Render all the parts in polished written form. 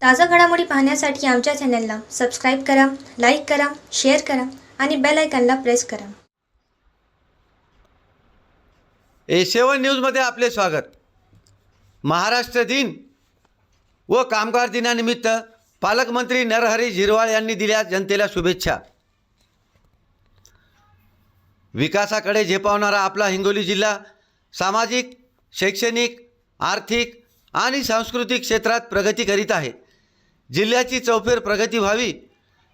ताज़ा घडामोडी पाहण्यासाठी आमच्या चॅनलला सबस्क्राईब करा, लाईक करा, शेअर करा आणि बेल आयकॉनला प्रेस करा. A7 न्यूजमध्ये आपले स्वागत. महाराष्ट्र दिन व कामगार दिनानिमित्त पालकमंत्री नरहरी झिरवाळ यांनी दिल्या जनतेला शुभेच्छा. विकासाकडे झेपावणारा आपला हिंगोली जिल्हा सामाजिक, शैक्षणिक, आर्थिक आणि सांस्कृतिक क्षेत्रात प्रगती करीत आहे. जिल्ह्याची चौफेर प्रगती व्हावी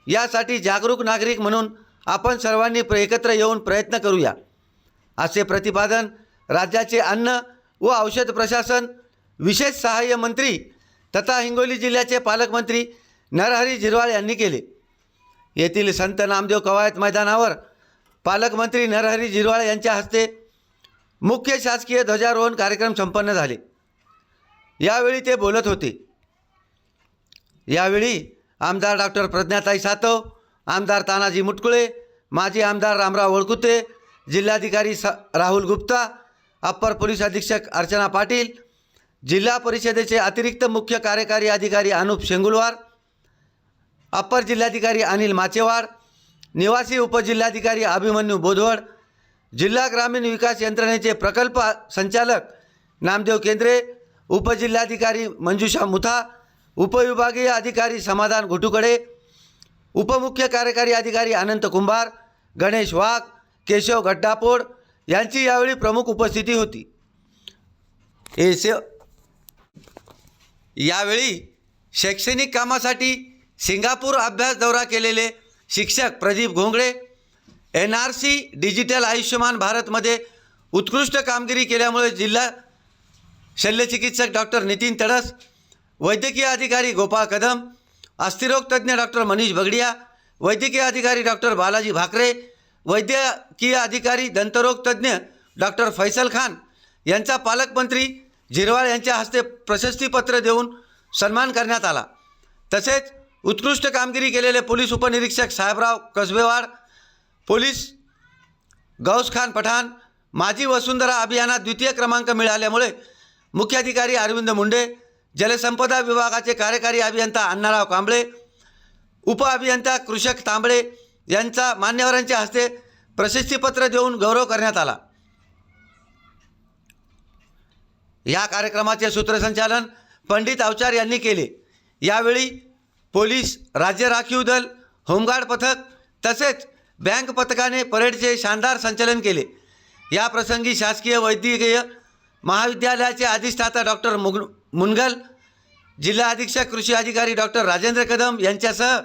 यासाठी जागरूक नागरिक म्हणून आपण सर्वांनी एकत्र येऊन प्रयत्न करूया, असे प्रतिपादन राज्याचे अन्न व औषध प्रशासन विशेष सहाय्य मंत्री तथा हिंगोली जिल्ह्याचे पालकमंत्री नरहरी झिरवाळ यांनी केले. येथील संत नामदेव कवायत मैदानावर पालकमंत्री नरहरी झिरवाळ यांच्या हस्ते मुख्य शासकीय ध्वजारोहण कार्यक्रम संपन्न झाले. यावेळी ते बोलत होते. यावेळी आमदार डॉक्टर प्रज्ञाताई सातव, आमदार तानाजी मुटकुळे, माजी आमदार रामराव वळकुते, जिल्हाधिकारी राहुल गुप्ता, अप्पर पोलीस अधीक्षक अर्चना पाटील, जिल्हा परिषदेचे अतिरिक्त मुख्य कार्यकारी अधिकारी अनुप शेंगुलवार, अप्पर जिल्हाधिकारी अनिल माचेवाड, निवासी उपजिल्हाधिकारी अभिमन्यू बोधवड, जिल्हा ग्रामीण विकास यंत्रणेचे प्रकल्प संचालक नामदेव केंद्रे, उपजिल्हाधिकारी मंजुषा मुथा, उपविभागीय अधिकारी समाधान घोटुकडे, उपमुख्य कार्यकारी अधिकारी अनंत कुंभार, गणेश वाघ, केशव गड्डापोड यांची यावेळी प्रमुख उपस्थिती होती. यावेळी शैक्षणिक कामासाठी सिंगापूर अभ्यास दौरा केलेले शिक्षक प्रदीप घोंगडे, NRC डिजिटल आयुष्यमान भारतमध्ये उत्कृष्ट कामगिरी केल्यामुळे जिल्हा शल्यचिकित्सक डॉक्टर नितीन तडस, वैद्यकीय अधिकारी गोपाळ कदम, अस्थिरोग तज्ज्ञ डॉक्टर मनीष बगडिया, वैद्यकीय अधिकारी डॉक्टर बालाजी भाकरे, वैद्यकीय अधिकारी दंतरोग तज्ज्ञ डॉक्टर फैसल खान यांचा पालकमंत्री झिरवाळ यांच्या हस्ते प्रशस्तीपत्र देऊन सन्मान करण्यात आला. तसेच उत्कृष्ट कामगिरी केलेले पोलीस उपनिरीक्षक साहेबराव कसबेवाड, पोलीस गौसखान पठाण, माझी वसुंधरा अभियानात द्वितीय क्रमांक मिळाल्यामुळे मुख्याधिकारी अरविंद मुंडे, जलसंपदा विभागाचे कार्यकारी अभियंता अण्णाराव कांबळे, उपअभियंता कृषक तांबळे यांचा मान्यवरांच्या हस्ते प्रशस्तीपत्र देऊन गौरव करण्यात आला. या कार्यक्रमाचे सूत्रसंचालन पंडित अवचार यांनी केले. यावेळी पोलीस, राज्य राखीव दल, होमगार्ड पथक तसेच बँक पथकाने परेडचे शानदार संचलन केले. या प्रसंगी शासकीय वैद्यकीय महाविद्यालयाचे अधिष्ठाता डॉक्टर मुनगल, जिल्हा अधीक्षक कृषी अधिकारी डॉक्टर राजेंद्र कदम यांच्यासह